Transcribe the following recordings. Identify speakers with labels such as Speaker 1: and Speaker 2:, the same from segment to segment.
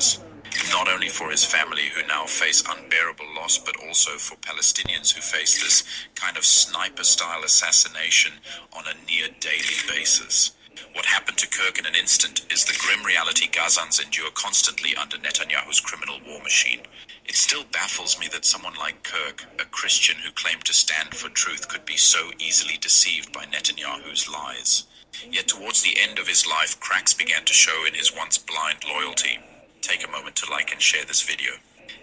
Speaker 1: justice. Not only for his family, who now face unbearable loss, but also for Palestinians who face this kind of sniper-style assassination on a near-daily basis. What happened to Kirk in an instant is the grim reality Gazans endure constantly under Netanyahu's criminal war machine. It still baffles me that someone like Kirk, a Christian who claimed to stand for truth, could be so easily deceived by Netanyahu's lies. Yet towards the end of his life, cracks began to show in his once blind loyalty. Take a moment to like and share this video.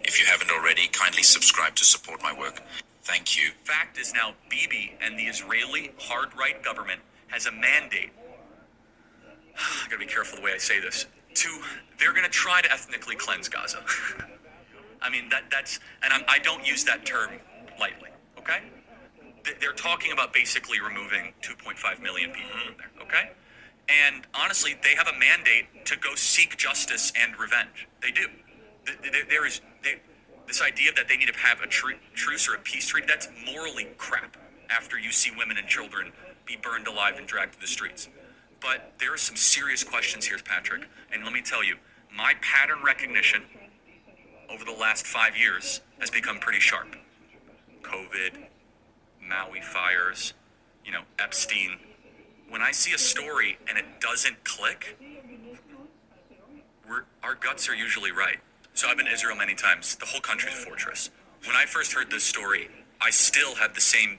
Speaker 1: If you haven't already, kindly subscribe to support my work. Thank you.
Speaker 2: Fact is now Bibi and the Israeli hard-right government has a mandate. I gotta be careful the way I say this. They're gonna try to ethnically cleanse Gaza. I mean, I don't use that term lightly, okay? They're talking about basically removing 2.5 million people from there, okay? And honestly, they have a mandate to go seek justice and revenge. They do. This idea that they need to have a truce or a peace treaty, that's morally crap after you see women and children be burned alive and dragged to the streets. But there are some serious questions here, Patrick. And let me tell you, my pattern recognition over the last 5 years has become pretty sharp. COVID, Maui fires, Epstein. When I see a story and it doesn't click, our guts are usually right. So I've been to Israel many times. The whole country's a fortress. When I first heard this story, I still had the same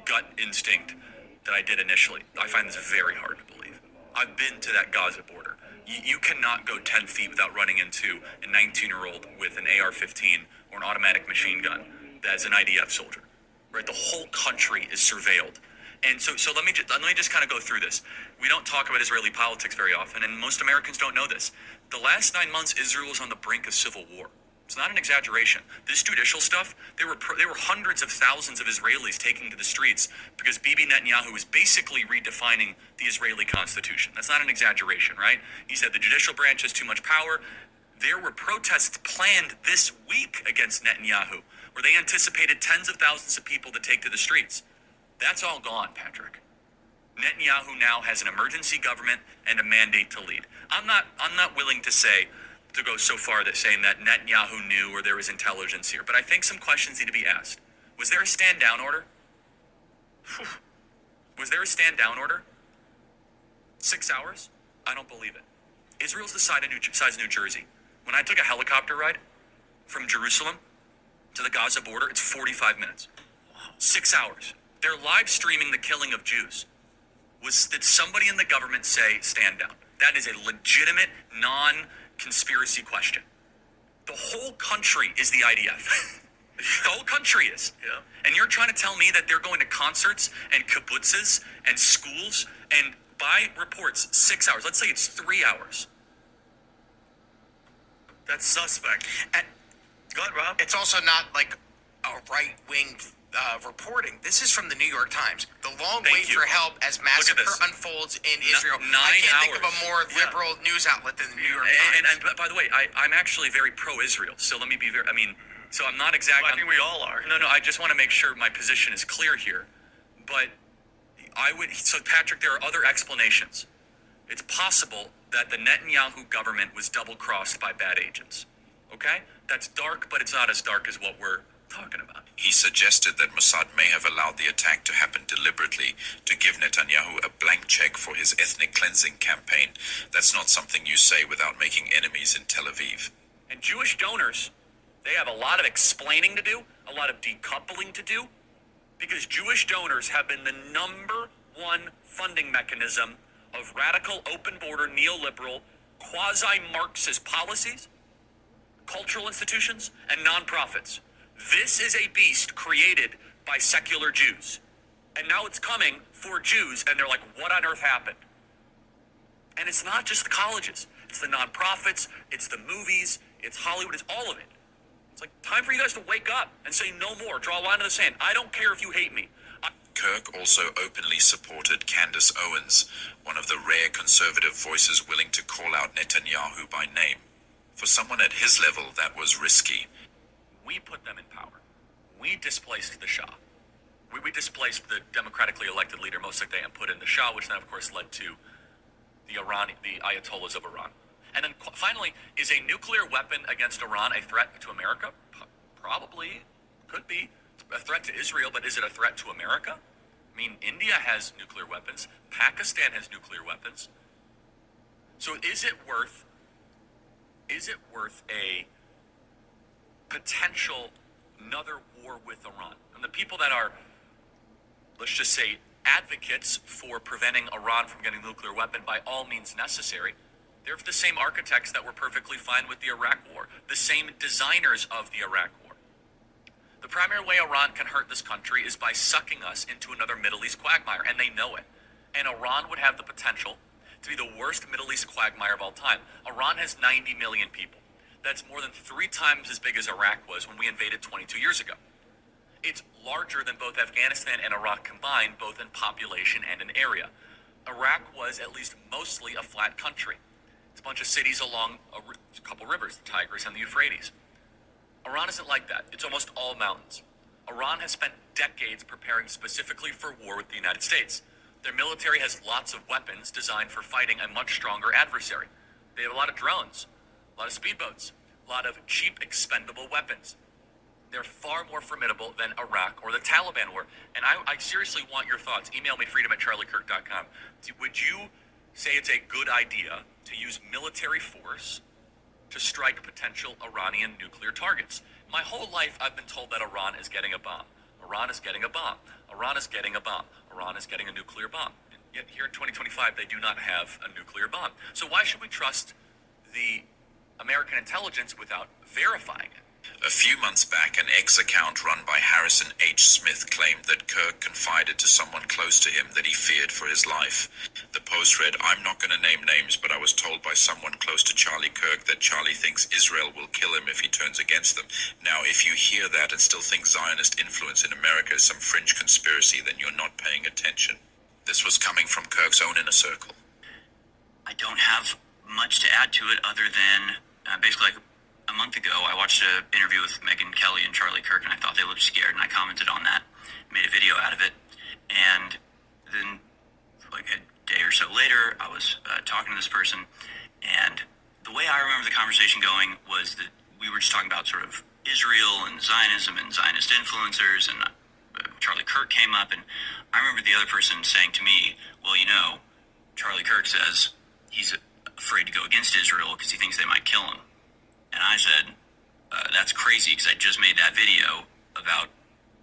Speaker 2: gut instinct that I did initially. I find this very hard to believe. I've been to that Gaza border. You cannot go 10 feet without running into a 19-year-old with an AR-15 or an automatic machine gun that's an IDF soldier. Right? The whole country is surveilled. And so let me just kind of go through this. We don't talk about Israeli politics very often, and most Americans don't know this. The last 9 months, Israel was on the brink of civil war. It's not an exaggeration. This judicial stuff, there were hundreds of thousands of Israelis taking to the streets because Bibi Netanyahu was basically redefining the Israeli constitution. That's not an exaggeration, right? He said the judicial branch has too much power. There were protests planned this week against Netanyahu, where they anticipated tens of thousands of people to take to the streets. That's all gone, Patrick. Netanyahu now has an emergency government and a mandate to lead. I'm not willing to go so far that saying that Netanyahu knew or there was intelligence here, but I think some questions need to be asked. Was there a stand down order? Was there a stand down order? 6 hours? I don't believe it. Israel's the size of New Jersey. When I took a helicopter ride from Jerusalem to the Gaza border, it's 45 minutes. 6 hours. They're live streaming the killing of Jews. Did somebody in the government say stand down? That is a legitimate, non-conspiracy question. The whole country is the IDF. The whole country is. Yeah. And you're trying to tell me that they're going to concerts and kibbutzes and schools, and by reports, 6 hours. Let's say it's 3 hours. That's suspect. Go ahead, Rob.
Speaker 3: It's also not like a right-wing reporting. This is from the New York Times. The long wait for help as massacre unfolds in Israel.
Speaker 2: 9
Speaker 3: I can't
Speaker 2: hours.
Speaker 3: think of a more liberal news outlet than the New York Times.
Speaker 2: And by the way, I'm actually very pro-Israel. So let me be so I'm not exactly.
Speaker 4: Well, I think we all are.
Speaker 2: No, I just want to make sure my position is clear here. But so Patrick, there are other explanations. It's possible that the Netanyahu government was double-crossed by bad agents. Okay? That's dark, but it's not as dark as what we're talking about.
Speaker 1: He suggested that Mossad may have allowed the attack to happen deliberately to give Netanyahu a blank check for his ethnic cleansing campaign. That's not something you say without making enemies in Tel Aviv.
Speaker 2: And Jewish donors, they have a lot of explaining to do, a lot of decoupling to do, because Jewish donors have been the number one funding mechanism of radical, open border, neoliberal, quasi-Marxist policies, cultural institutions, and nonprofits. This is a beast created by secular Jews. And now it's coming for Jews, and they're like, what on earth happened? And it's not just the colleges. It's the nonprofits, it's the movies, it's Hollywood, it's all of it. It's like, time for you guys to wake up and say no more. Draw a line in the sand. I don't care if you hate me.
Speaker 1: Kirk also openly supported Candace Owens, one of the rare conservative voices willing to call out Netanyahu by name. For someone at his level, that was risky.
Speaker 2: We put them in power. We displaced the Shah. We displaced the democratically elected leader Mossadegh and put in the Shah, which then, of course, led to the Ayatollahs of Iran. And then finally, is a nuclear weapon against Iran a threat to America? Probably. Could be. A threat to Israel, but is it a threat to America? I mean, India has nuclear weapons. Pakistan has nuclear weapons. So is it worth a potential another war with Iran? And the people that are, let's just say, advocates for preventing Iran from getting a nuclear weapon by all means necessary, they're the same architects that were perfectly fine with the Iraq War, the same designers of the Iraq War. The primary way Iran can hurt this country is by sucking us into another Middle East quagmire, and they know it. And Iran would have the potential to be the worst Middle East quagmire of all time. Iran has 90 million people. That's more than 3 times as big as Iraq was when we invaded 22 years ago. It's larger than both Afghanistan and Iraq combined, both in population and in area. Iraq was at least mostly a flat country. It's a bunch of cities along a couple rivers, the Tigris and the Euphrates. Iran isn't like that. It's almost all mountains. Iran has spent decades preparing specifically for war with the United States. Their military has lots of weapons designed for fighting a much stronger adversary. They have a lot of drones, a lot of speedboats, a lot of cheap, expendable weapons. They're far more formidable than Iraq or the Taliban were. And I seriously want your thoughts. Email me, freedom@charliekirk.com. Would you say it's a good idea to use military force to strike potential Iranian nuclear targets? My whole life, I've been told that Iran is getting a bomb. Iran is getting a bomb. Iran is getting a bomb. Iran is getting a nuclear bomb. And yet here in 2025, they do not have a nuclear bomb. So why should we trust the American intelligence without verifying it?
Speaker 1: A few months back, an X account run by Harrison H. Smith claimed that Kirk confided to someone close to him that he feared for his life. The post read, "I'm not going to name names, but I was told by someone close to Charlie Kirk that Charlie thinks Israel will kill him if he turns against them." Now, if you hear that and still think Zionist influence in America is some fringe conspiracy, then you're not paying attention. This was coming from Kirk's own inner circle.
Speaker 4: I don't have much to add to it other than basically like a month ago, I watched an interview with Megyn Kelly and Charlie Kirk, and I thought they looked scared, and I commented on that, made a video out of it. And then, like a day or so later, I was talking to this person, and the way I remember the conversation going was that we were just talking about sort of Israel and Zionism and Zionist influencers, and Charlie Kirk came up, and I remember the other person saying to me, well, you know, Charlie Kirk says he's afraid to go against Israel because he thinks they might kill him. And I said, that's crazy because I just made that video about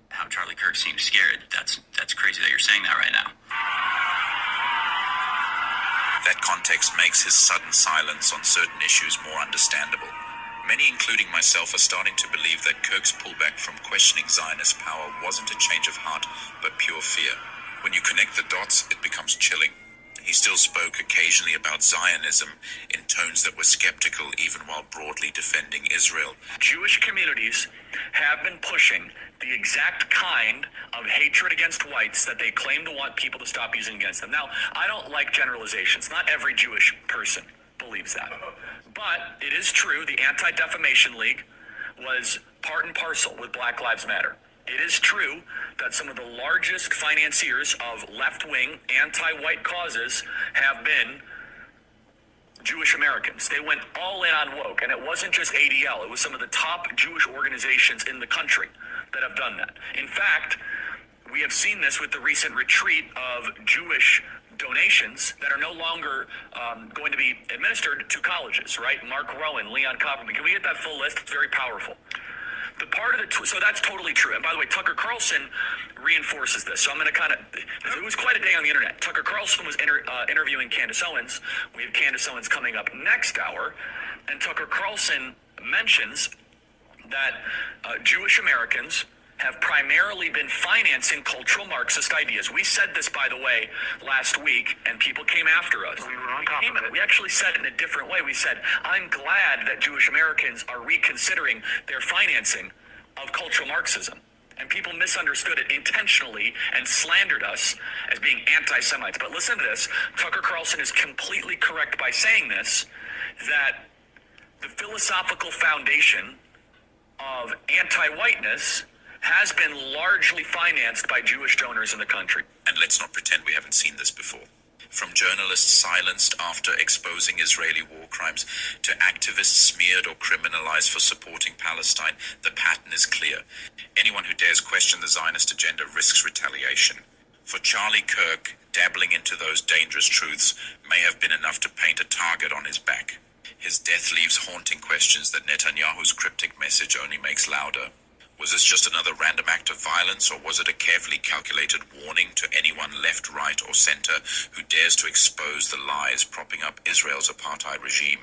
Speaker 4: how Charlie Kirk seems scared. That's crazy that you're saying that right now.
Speaker 1: That context makes his sudden silence on certain issues more understandable. Many, including myself, are starting to believe that Kirk's pullback from questioning Zionist power wasn't a change of heart, but pure fear. When you connect the dots, it becomes chilling. He still spoke occasionally about Zionism in tones that were skeptical, even while broadly defending Israel.
Speaker 2: Jewish communities have been pushing the exact kind of hatred against whites that they claim to want people to stop using against them. Now, I don't like generalizations. Not every Jewish person believes that. But it is true, the Anti-Defamation League was part and parcel with Black Lives Matter. It is true that some of the largest financiers of left-wing, anti-white causes have been Jewish Americans. They went all in on woke, and it wasn't just ADL. It was some of the top Jewish organizations in the country that have done that. In fact, we have seen this with the recent retreat of Jewish donations that are no longer going to be administered to colleges, right? Mark Rowan, Leon Copperman. Can we get that full list? It's very powerful. The part of so that's totally true. And by the way, Tucker Carlson reinforces this. So I'm going to it was quite a day on the internet. Tucker Carlson was interviewing Candace Owens. We have Candace Owens coming up next hour. And Tucker Carlson mentions that Jewish Americans have primarily been financing cultural Marxist ideas. We said this, by the way, last week, and people came after us.
Speaker 5: We were on top of it.
Speaker 2: We actually said it in a different way. We said, I'm glad that Jewish Americans are reconsidering their financing of cultural Marxism. And people misunderstood it intentionally and slandered us as being anti-Semites. But listen to this. Tucker Carlson is completely correct by saying this, that the philosophical foundation of anti-whiteness has been largely financed by Jewish donors in the country.
Speaker 1: And let's not pretend we haven't seen this before. From journalists silenced after exposing Israeli war crimes to activists smeared or criminalized for supporting Palestine, the pattern is clear. Anyone who dares question the Zionist agenda risks retaliation. For Charlie Kirk, dabbling into those dangerous truths may have been enough to paint a target on his back. His death leaves haunting questions that Netanyahu's cryptic message only makes louder. Was this just another random act of violence, or was it a carefully calculated warning to anyone left, right, or center who dares to expose the lies propping up Israel's apartheid regime?